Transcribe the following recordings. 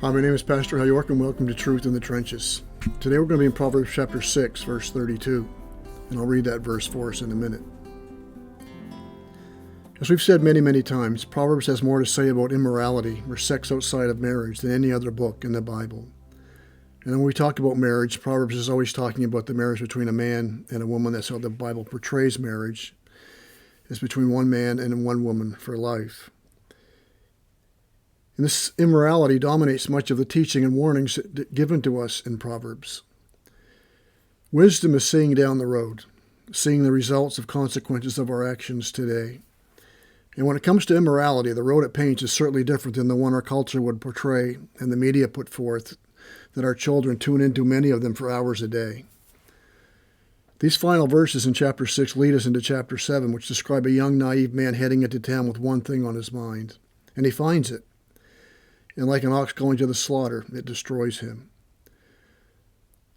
Hi, my name is Pastor Hal York, and welcome to Truth in the Trenches. Today we're going to be in Proverbs chapter 6, verse 32, and I'll read that verse for us in a minute. As we've said many times, Proverbs has more to say about immorality or sex outside of marriage than any other book in the Bible. And when we talk about marriage, Proverbs is always talking about the marriage between a man and a woman. That's how the Bible portrays marriage. It's between one man and one woman for life. And this immorality dominates much of the teaching and warnings given to us in Proverbs. Wisdom is seeing down the road, seeing the results of consequences of our actions today. And when it comes to immorality, the road it paints is certainly different than the one our culture would portray and the media put forth, that our children tune into, many of them, for hours a day. These final verses in chapter 6 lead us into chapter 7, which describe a young, naive man heading into town with one thing on his mind, and he finds it. And like an ox going to the slaughter, it destroys him.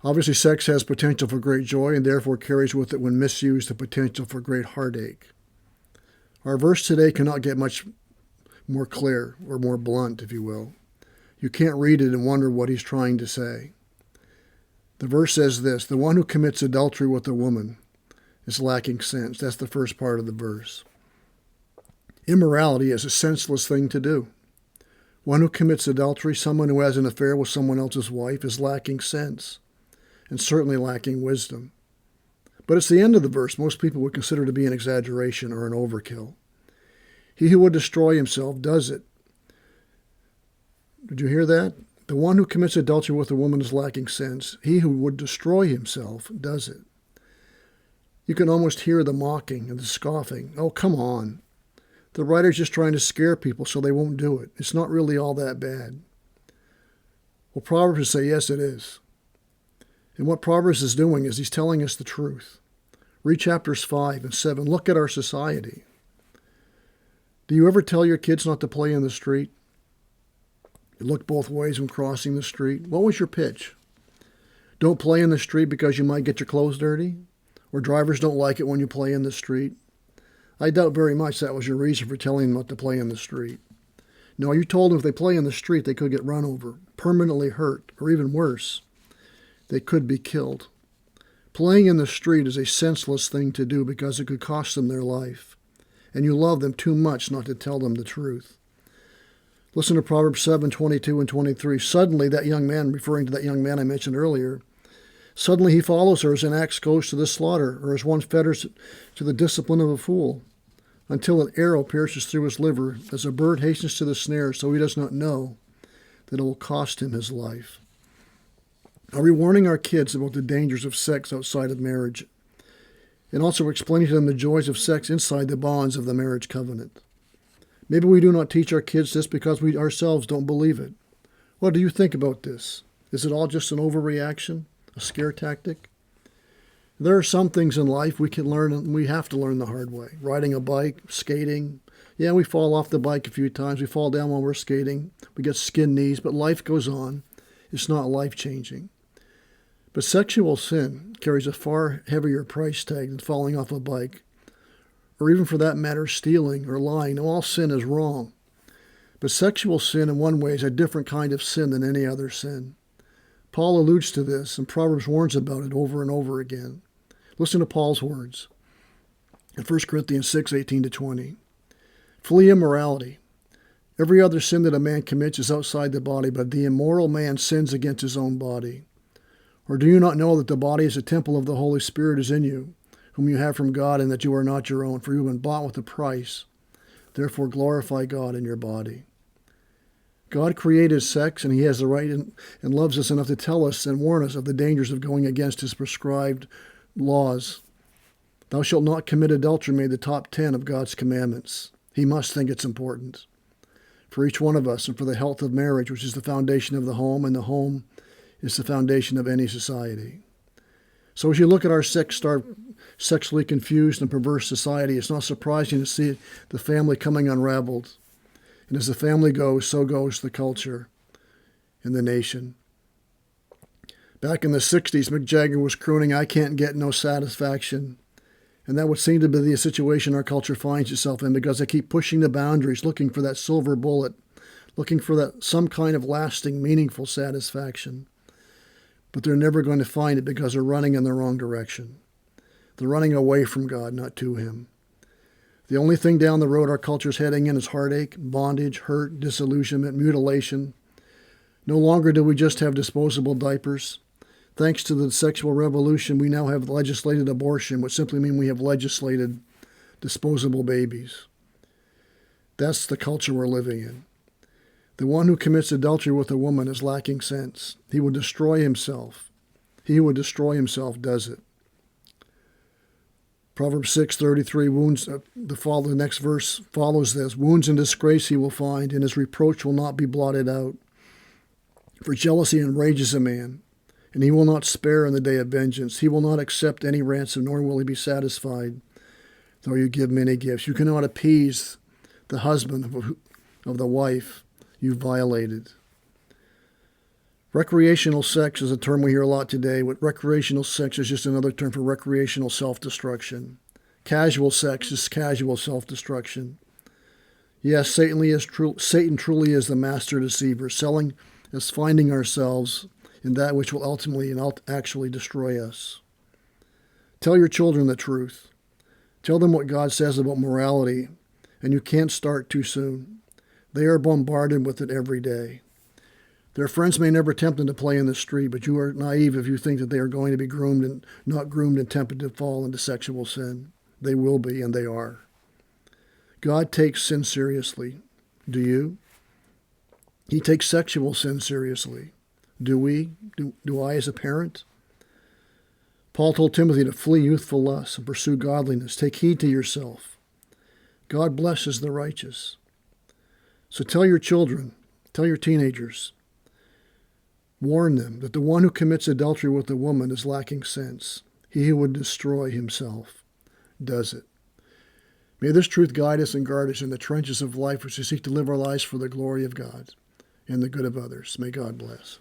Obviously, sex has potential for great joy and therefore carries with it, when misused, the potential for great heartache. Our verse today cannot get much more clear or more blunt, if you will. You can't read it and wonder what he's trying to say. The verse says this: the one who commits adultery with a woman is lacking sense. That's the first part of the verse. Immorality is a senseless thing to do. One who commits adultery, someone who has an affair with someone else's wife, is lacking sense and certainly lacking wisdom. But it's the end of the verse most people would consider to be an exaggeration or an overkill. He who would destroy himself does it. Did you hear that? The one who commits adultery with a woman is lacking sense. He who would destroy himself does it. You can almost hear the mocking and the scoffing. Oh, come on. The writer's just trying to scare people so they won't do it. It's not really all that bad. Well, Proverbs say, yes, it is. And what Proverbs is doing is he's telling us the truth. Read chapters 5 and 7. Look at our society. Do you ever tell your kids not to play in the street? You look both ways when crossing the street. What was your pitch? Don't play in the street because you might get your clothes dirty? Or drivers don't like it when you play in the street? I doubt very much that was your reason for telling them not to play in the street. No, you told them if they play in the street, they could get run over, permanently hurt, or even worse, they could be killed. Playing in the street is a senseless thing to do because it could cost them their life, and you love them too much not to tell them the truth. Listen to Proverbs 7:22 and 23. Suddenly that young man, referring to that young man I mentioned earlier, suddenly he follows her as an axe goes to the slaughter, or as one fetters to the discipline of a fool, until an arrow pierces through his liver, as a bird hastens to the snare, so he does not know that it will cost him his life. Are we warning our kids about the dangers of sex outside of marriage, and also explaining to them the joys of sex inside the bonds of the marriage covenant? Maybe we do not teach our kids this because we ourselves don't believe it. What do you think about this? Is it all just an overreaction, a scare tactic? There are some things in life we can learn, and we have to learn the hard way. Riding a bike, skating. Yeah, we fall off the bike a few times. We fall down while we're skating. We get skinned knees, but life goes on. It's not life-changing. But sexual sin carries a far heavier price tag than falling off a bike, or even for that matter, stealing or lying. Now, all sin is wrong. But sexual sin in one way is a different kind of sin than any other sin. Paul alludes to this, and Proverbs warns about it over and over again. Listen to Paul's words in 1 Corinthians 6:18-20. Flee immorality. Every other sin that a man commits is outside the body, but the immoral man sins against his own body. Or do you not know that the body is a temple of the Holy Spirit is in you, whom you have from God, and that you are not your own, for you have been bought with a price. Therefore glorify God in your body. God created sex, and he has the right and loves us enough to tell us and warn us of the dangers of going against his prescribed laws. Thou shalt not commit adultery made the top 10 of God's commandments. He must think it's important for each one of us and for the health of marriage, which is the foundation of the home, and the home is the foundation of any society. So as you look at our sex-starved, sexually confused, and perverse society, it's not surprising to see the family coming unraveled. And as the family goes, so goes the culture and the nation. Back in the 60s, Mick Jagger was crooning, "I can't get no satisfaction." And that would seem to be the situation our culture finds itself in, because they keep pushing the boundaries, looking for that silver bullet, looking for that some kind of lasting, meaningful satisfaction. But they're never going to find it because they're running in the wrong direction. They're running away from God, not to Him. The only thing down the road our culture's heading in is heartache, bondage, hurt, disillusionment, mutilation. No longer do we just have disposable diapers. Thanks to the sexual revolution, we now have legislated abortion, which simply means we have legislated disposable babies. That's the culture we're living in. The one who commits adultery with a woman is lacking sense. He would destroy himself. He who would destroy himself does it. Proverbs 6:33, wounds. The next verse follows this. Wounds and disgrace he will find, and his reproach will not be blotted out. For jealousy enrages a man, and he will not spare in the day of vengeance. He will not accept any ransom, nor will he be satisfied, though you give many gifts. You cannot appease the husband of the wife you violated. Recreational sex is a term we hear a lot today. What recreational sex is just another term for recreational self-destruction. Casual sex is casual self-destruction. Yes, Satan truly is the master deceiver, selling us finding ourselves in that which will ultimately and actually destroy us. Tell your children the truth. Tell them what God says about morality, and you can't start too soon. They are bombarded with it every day. Their friends may never tempt them to play in the street, but you are naive if you think that they are going to be groomed and not groomed and tempted to fall into sexual sin. They will be, and they are. God takes sin seriously. Do you? He takes sexual sin seriously. Do we? Do I as a parent? Paul told Timothy to flee youthful lusts and pursue godliness. Take heed to yourself. God blesses the righteous. So tell your children, tell your teenagers, warn them that the one who commits adultery with a woman is lacking sense. He who would destroy himself does it. May this truth guide us and guard us in the trenches of life as we seek to live our lives for the glory of God and the good of others. May God bless.